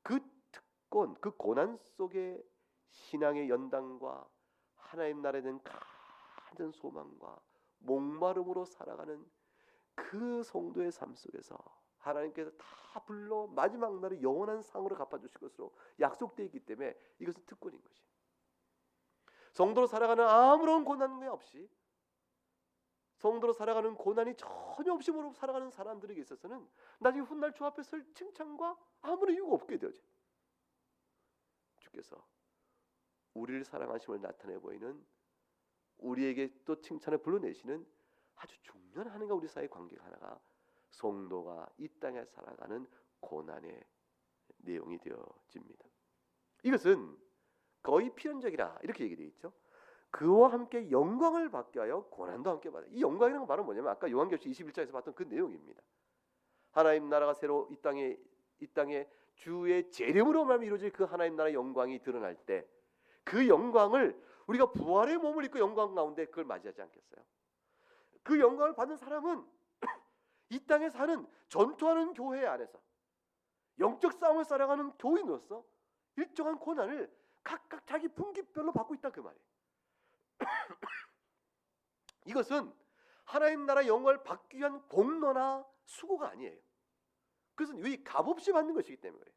그 특권, 그 고난 속에 신앙의 연단과 하나님 나라에 대한 간절한 소망과 목마름으로 살아가는 그 성도의 삶 속에서 하나님께서 다 불러 마지막 날에 영원한 상으로 갚아주실 것으로 약속되어 있기 때문에 이것은 특권인 것이에요. 성도로 살아가는 아무런 고난이 없이, 성도로 살아가는 고난이 전혀 없이 살아가는 사람들에게 있어서는 나중에 훗날 주 앞에 설 칭찬과 아무런 이유가 없게 되어져요. 주께서 우리를 사랑하심을 나타내 보이는, 우리에게 또 칭찬을 불러내시는 아주 중요한 하나님과 우리 사이의 관계가 하나가 성도가 이 땅에 살아가는 고난의 내용이 되어집니다. 이것은 거의 필연적이라 이렇게 얘기되어 있죠. 그와 함께 영광을 받게 하여 고난도 함께 받아. 이 영광이라는 말은 뭐냐면 아까 요한계시록 21장에서 봤던 그 내용입니다. 하나님 나라가 새로 이 땅에 주의 재림으로 말미암아 이루어질 그 하나님 나라의 영광이 드러날 때 그 영광을 우리가 부활의 몸을 입고 영광 가운데 그걸 맞이하지 않겠어요? 그 영광을 받는 사람은 이 땅에 사는 전투하는 교회 안에서 영적 싸움을 살아가는 교인으로서 일정한 고난을 각각 자기 분기별로 받고 있다 그 말이에요. 이것은 하나님 나라 영광을 받기 위한 공로나 수고가 아니에요. 그것은 이 값없이 받는 것이기 때문에 그래요.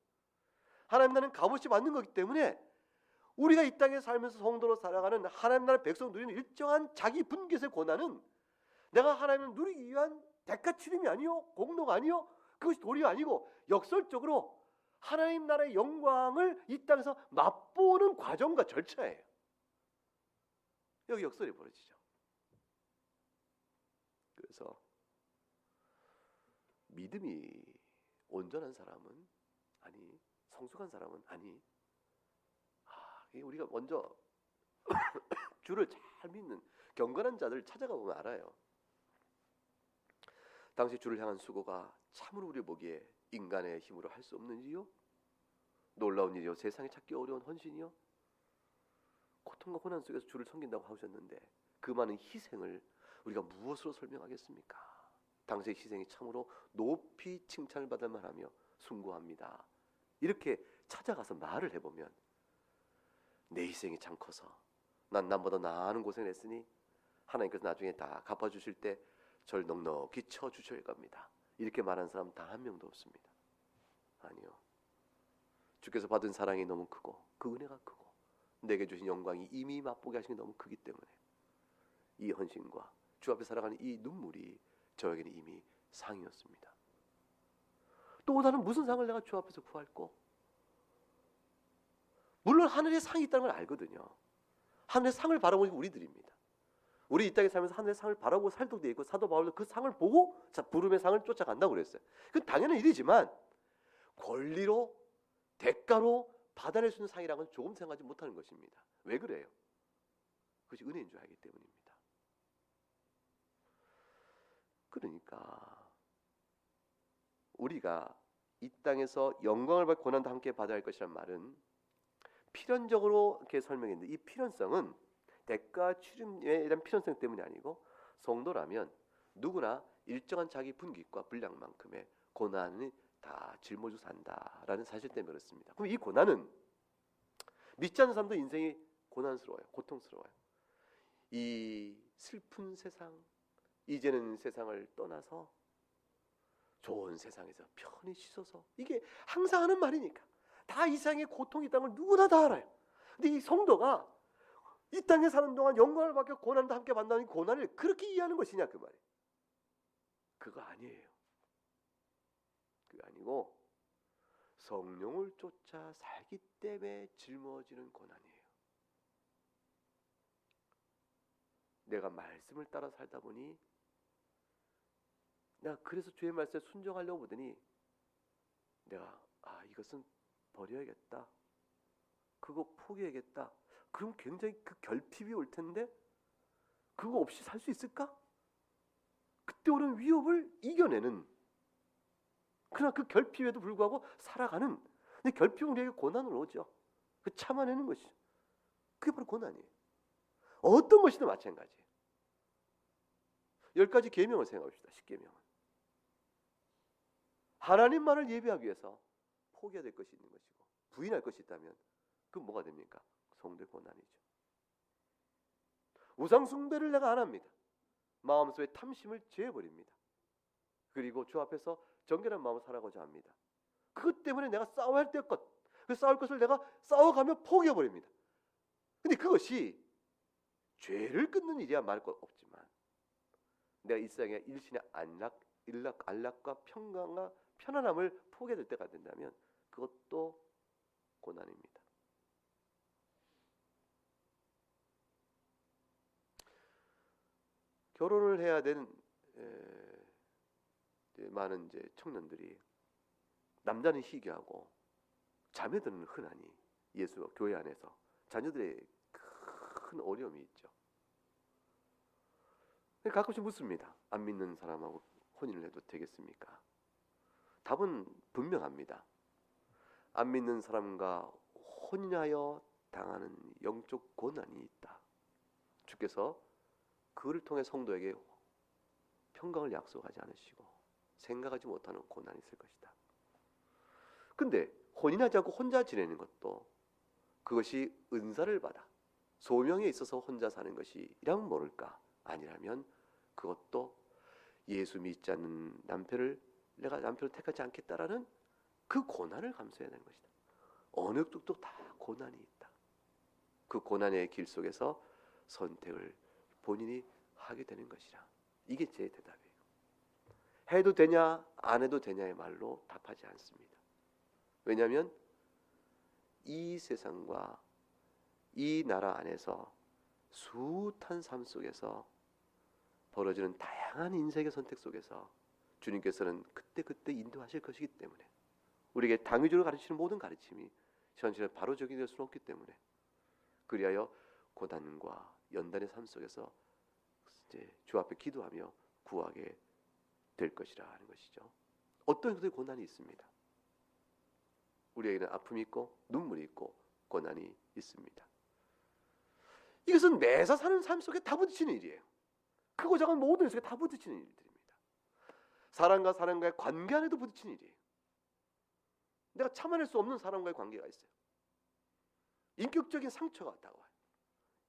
하나님 나라는 값없이 받는 것이기 때문에 우리가 이 땅에 살면서 성도로 살아가는 하나님 나라 백성 누리는 일정한 자기 분깃의 고난은 내가 하나님을 누리기 위한 대가 치름이 아니요, 공로가 아니요, 그것이 도리가 아니고 역설적으로 하나님 나라의 영광을 이 땅에서 맛보는 과정과 절차예요. 여기 역설이 벌어지죠. 그래서 믿음이 온전한 사람은 아니, 성숙한 사람은 아니, 우리가 먼저 주를 잘 믿는 경건한 자들을 찾아가 보면 알아요. 당시 주를 향한 수고가 참으로 우리 보기에 인간의 힘으로 할 수 없는 일이요, 놀라운 일이요, 세상에 찾기 어려운 헌신이요, 고통과 고난 속에서 주를 섬긴다고 하셨는데 그 많은 희생을 우리가 무엇으로 설명하겠습니까? 당시의 희생이 참으로 높이 칭찬을 받을 만하며 숭고합니다. 이렇게 찾아가서 말을 해보면 내 희생이 참 커서 난 남보다 나은 고생을 했으니 하나님께서 나중에 다 갚아주실 때 절 넉넉히 쳐주실 겁니다. 이렇게 말하는 사람 단 한 명도 없습니다. 아니요. 주께서 받은 사랑이 너무 크고 그 은혜가 크고 내게 주신 영광이 이미 맛보게 하신 게 너무 크기 때문에 이 헌신과 주 앞에 살아가는 이 눈물이 저에게는 이미 상이었습니다. 또 나는 무슨 상을 내가 주 앞에서 구할꼬? 물론 하늘에 상이 있다는 걸 알거든요. 하늘의 상을 바라보는 게 우리들입니다. 우리 이 땅에 살면서 하늘의 상을 바라보고 살도록 되어 있고 사도 바울도 그 상을 보고 부름의 상을 쫓아간다고 그랬어요. 그건 당연한 일이지만 권리로 대가로 받아낼 수 있는 상이라는 건 조금 생각하지 못하는 것입니다. 왜 그래요? 그것이 은혜인 줄 알기 때문입니다. 그러니까 우리가 이 땅에서 영광을 받고 고난도 함께 받아야 할 것이란 말은 필연적으로 이렇게 설명했는데 이 필연성은 대가 치름에 대한 필연성 때문이 아니고 성도라면 누구나 일정한 자기 분깃과 분량만큼의 고난을 다 짊어지고 산다라는 사실 때문에 그렇습니다. 그럼 이 고난은 믿지 않는 사람도 인생이 고난스러워요. 고통스러워요. 이 슬픈 세상, 이제는 세상을 떠나서 좋은 세상에서 편히 쉬소서, 이게 항상 하는 말이니까 다 이 세상에 고통이 있다는 걸 누구나 다 알아요. 근데 이 성도가 이 땅에 사는 동안 영광을 받고 고난도 함께 받는다는 고난을 그렇게 이해하는 것이냐 그 말이에요. 그거 아니에요. 그거 아니고 성령을 쫓아 살기 때문에 짊어지는 고난이에요. 내가 말씀을 따라 살다 보니 내가 그래서 주의 말씀에 순종하려고 보더니 내가 이것은 버려야겠다, 그거 포기해야겠다. 그럼 굉장히 그 결핍이 올 텐데 그거 없이 살 수 있을까? 그때 오는 위협을 이겨내는, 그러나 그 결핍에도 불구하고 살아가는, 근데 결핍은 우리에게 고난을 오죠. 그 참아내는 것이죠. 그게 바로 고난이에요. 어떤 것이든 마찬가지예요. 10가지 계명을 생각합시다. 10계명은 하나님만을 예배하기 위해서 포기해야 될 것이 있는 것이고 부인할 것이 있다면 그건 뭐가 됩니까? 성도의 고난이죠. 우상 숭배를 내가 안 합니다. 마음속에 탐심을 제해버립니다. 그리고 주 앞에서 정결한 마음으로 살아가고자 합니다. 그것 때문에 내가 싸워야 할 것, 그 싸울 것을 내가 싸워가며 포기해버립니다. 근데 그것이 죄를 끊는 일이야 말할 것 없지만 내가 이 세상에 일신의 안락과 평강과 편안함을 포기될 때가 된다면 그것도 고난입니다. 결혼을 해야 되는 많은 청년들이 남자는 희귀하고 자매들은 흔하니 예수 교회 안에서 자녀들의 큰 어려움이 있죠. 가끔씩 묻습니다. 안 믿는 사람하고 혼인을 해도 되겠습니까? 답은 분명합니다. 안 믿는 사람과 혼인하여 당하는 영적 고난이 있다. 주께서 그를 통해 성도에게 평강을 약속하지 않으시고 생각하지 못하는 고난이 있을 것이다. 근데 혼인하지 않고 혼자 지내는 것도 그것이 은사를 받아 소명에 있어서 혼자 사는 것이라면 모를까? 아니라면 그것도 예수 믿지 않는 내가 남편을 택하지 않겠다라는 그 고난을 감수해야 되는 것이다. 어느 쪽도 다 고난이 있다. 그 고난의 길 속에서 선택을 본인이 하게 되는 것이라. 이게 제 대답이에요. 해도 되냐 안 해도 되냐의 말로 답하지 않습니다. 왜냐하면 이 세상과 이 나라 안에서 숱한 삶 속에서 벌어지는 다양한 인생의 선택 속에서 주님께서는 그때그때 인도하실 것이기 때문에 우리에게 당위적으로 가르치는 모든 가르침이 현실에 바로 적용될 수는 없기 때문에 그리하여 고난과 연단의 삶 속에서 이제 주 앞에 기도하며 구하게 될 것이라 하는 것이죠. 어떤 것들이 고난이 있습니다. 우리에게는 아픔이 있고 눈물이 있고 고난이 있습니다. 이것은 매사 사는 삶 속에 다 부딪히는 일이에요. 크고 작은 모든 일 속에 다 부딪히는 일들입니다. 사람과 사람과의 관계 안에도 부딪히는 일이에요. 내가 참아낼 수 없는 사람과의 관계가 있어요. 인격적인 상처가 다가와요.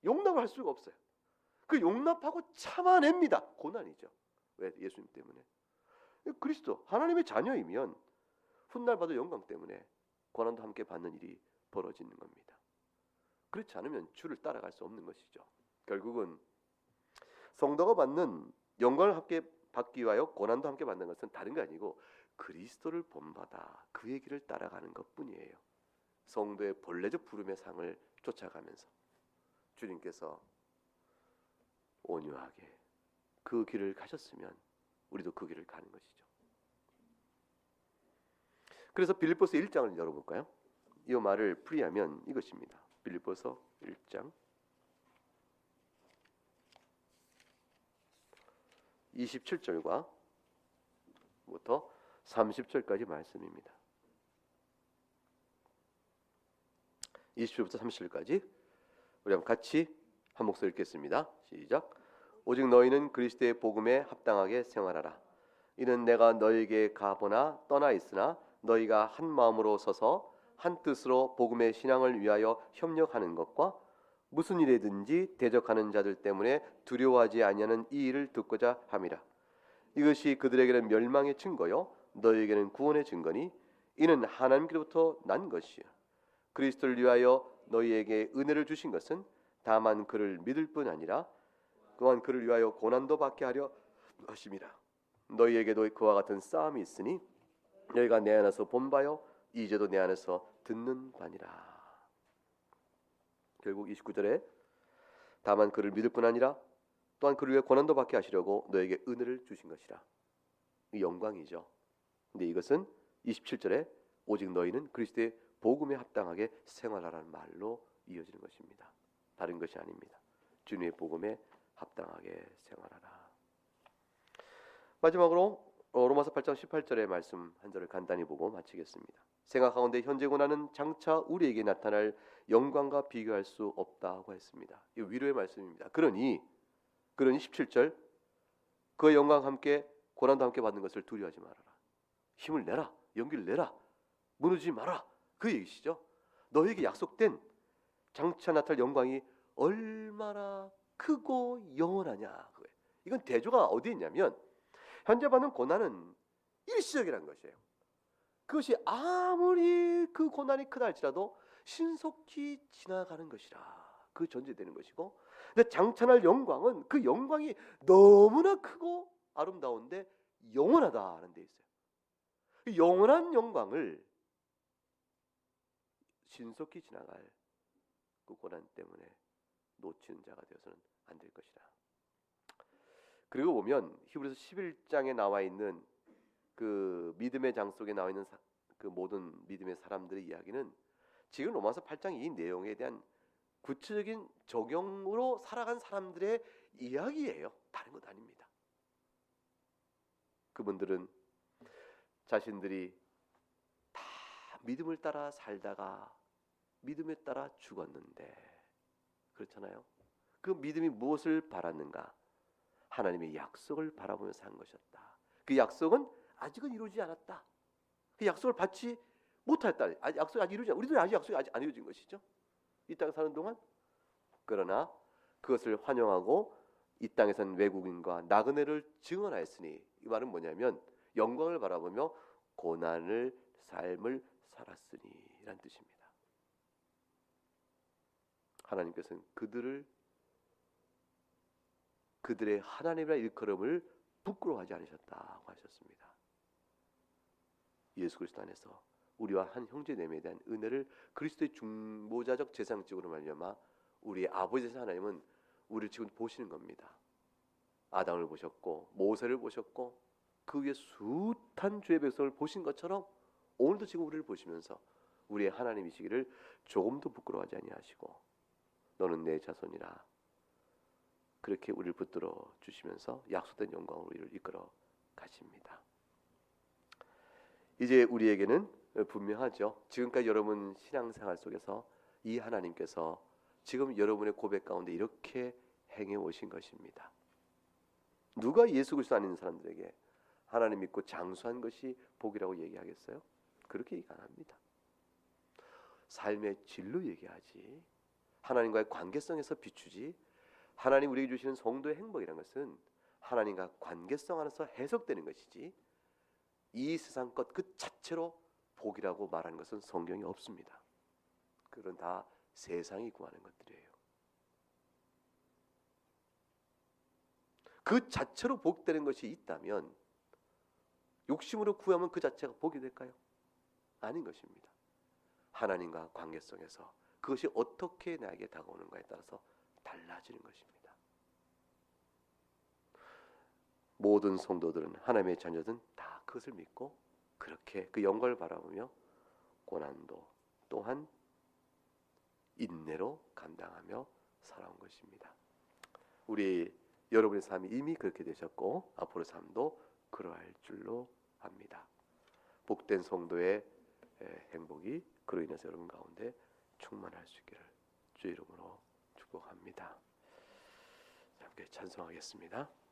용납을 할 수가 없어요. 그 용납하고 참아냅니다. 고난이죠. 왜? 예수님 때문에. 그리스도 하나님의 자녀이면 훗날 받을 영광 때문에 고난도 함께 받는 일이 벌어지는 겁니다. 그렇지 않으면 주를 따라갈 수 없는 것이죠. 결국은 성도가 받는 영광을 함께 받기 위하여 고난도 함께 받는 것은 다른 게 아니고 그리스도를 본받아 그의 길을 따라가는 것뿐이에요. 성도의 본래적 부름의 상을 쫓아가면서 주님께서 온유하게 그 길을 가셨으면 우리도 그 길을 가는 것이죠. 그래서 빌립보서 1장을 열어볼까요? 이 말을 풀이하면 이것입니다. 빌립보서 1장 27절과 부터 30절까지 말씀입니다. 20절부터 30절까지 우리 한번 같이 한 목소리 읽겠습니다. 시작. 오직 너희는 그리스도의 복음에 합당하게 생활하라. 이는 내가 너희에게 가보나 떠나 있으나 너희가 한 마음으로 서서 한 뜻으로 복음의 신앙을 위하여 협력하는 것과 무슨 일이든지 대적하는 자들 때문에 두려워하지 아니하는 이 일을 듣고자 함이라. 이것이 그들에게는 멸망의 증거요 너희에게는 구원의 증거니 이는 하나님께로부터 난 것이야. 그리스도를 위하여 너희에게 은혜를 주신 것은 다만 그를 믿을 뿐 아니라 또한 그를 위하여 고난도 받게 하려 하심이라. 너희에게도 그와 같은 싸움이 있으니 너희가 내 안에서 본 바요 이제도 내 안에서 듣는 바니라. 결국 29절에 다만 그를 믿을 뿐 아니라 또한 그를 위해 고난도 받게 하시려고 너에게 은혜를 주신 것이라. 이 영광이죠. 근데 이것은 27절에 오직 너희는 그리스도의 복음에 합당하게 생활하라는 말로 이어지는 것입니다. 다른 것이 아닙니다. 주님의 복음에 합당하게 생활하라. 마지막으로 로마서 8장 18절의 말씀 한 절을 간단히 보고 마치겠습니다. 생각하건대 현재 고난은 장차 우리에게 나타날 영광과 비교할 수 없다고 했습니다. 이 위로의 말씀입니다. 그러니 17절 그 영광 함께 고난도 함께 받는 것을 두려워하지 말아라. 힘을 내라. 용기를 내라. 무너지지 마라. 그 얘기시죠. 너에게 약속된 장차 나타날 영광이 얼마나 크고 영원하냐. 이건 대조가 어디에 있냐면 현재 받는 고난은 일시적이라는 것이에요. 그것이 아무리 그 고난이 크다 할지라도 신속히 지나가는 것이라 그 전제되는 것이고, 근데 장차날 영광은 그 영광이 너무나 크고 아름다운데 영원하다는 데 있어요. 그 영원한 영광을 신속히 지나갈 그 고난 때문에 놓치는 자가 되어서는 안 될 것이라. 그리고 보면 히브리서 11장에 나와 있는 그 믿음의 장 속에 나와 있는 그 모든 믿음의 사람들의 이야기는 지금 로마서 8장 이 내용에 대한 구체적인 적용으로 살아간 사람들의 이야기예요. 다른 것 아닙니다. 그분들은 자신들이 다 믿음을 따라 살다가 믿음에 따라 죽었는데, 그렇잖아요. 그 믿음이 무엇을 바랐는가? 하나님의 약속을 바라보면서 산 것이었다. 그 약속은 아직은 이루어지지 않았다. 그 약속을 받지 못했다. 약속이 아직 이루어지지 않았다. 우리도 아직 약속이 아직 안 이루어진 것이죠. 이 땅에 사는 동안. 그러나 그것을 환영하고 이 땅에선 외국인과 나그네를 증언하였으니, 이 말은 뭐냐면 영광을 바라보며 고난을 삶을 살았으니 라는 뜻입니다. 하나님께서는 그들의 하나님이라 일컬음을 부끄러워하지 않으셨다고 하셨습니다. 예수 그리스도 안에서 우리와 한 형제됨에 대한 은혜를 그리스도의 중보자적 재상적으로 말미암아 우리의 아버지이신 하나님은 우리를 지금 보시는 겁니다. 아담을 보셨고 모세를 보셨고 그 위에 숱한 주의 백성을 보신 것처럼 오늘도 지금 우리를 보시면서 우리의 하나님이시기를 조금도 부끄러워하지 아니하시고 너는 내 자손이라 그렇게 우리를 붙들어 주시면서 약속된 영광으로 우리를 이끌어 가십니다. 이제 우리에게는 분명하죠. 지금까지 여러분 신앙생활 속에서 이 하나님께서 지금 여러분의 고백 가운데 이렇게 행해 오신 것입니다. 누가 예수 그리스도 안 있는 사람들에게 하나님 믿고 장수한 것이 복이라고 얘기하겠어요? 그렇게 얘기 안 합니다. 삶의 질로 얘기하지 하나님과의 관계성에서 비추지 하나님 우리에게 주시는 성도의 행복이라는 것은 하나님과 관계성 안에서 해석되는 것이지 이 세상 것 그 자체로 복이라고 말하는 것은 성경에 없습니다. 그건 다 세상이 구하는 것들이에요. 그 자체로 복되는 것이 있다면 욕심으로 구하면 그 자체가 복이 될까요? 아닌 것입니다. 하나님과 관계성에서 그것이 어떻게 나에게 다가오는가에 따라서 달라지는 것입니다. 모든 성도들은 하나님의 자녀들은 다 그것을 믿고 그렇게 그 영광을 바라보며 고난도 또한 인내로 감당하며 살아온 것입니다. 우리 여러분의 삶이 이미 그렇게 되셨고 앞으로 삶도 그러할 줄로 압니다. 복된 성도의 행복이 그로 인해서 여러분 가운데 충만할 수 있기를 주의 이름으로 축복합니다. 함께 찬송하겠습니다.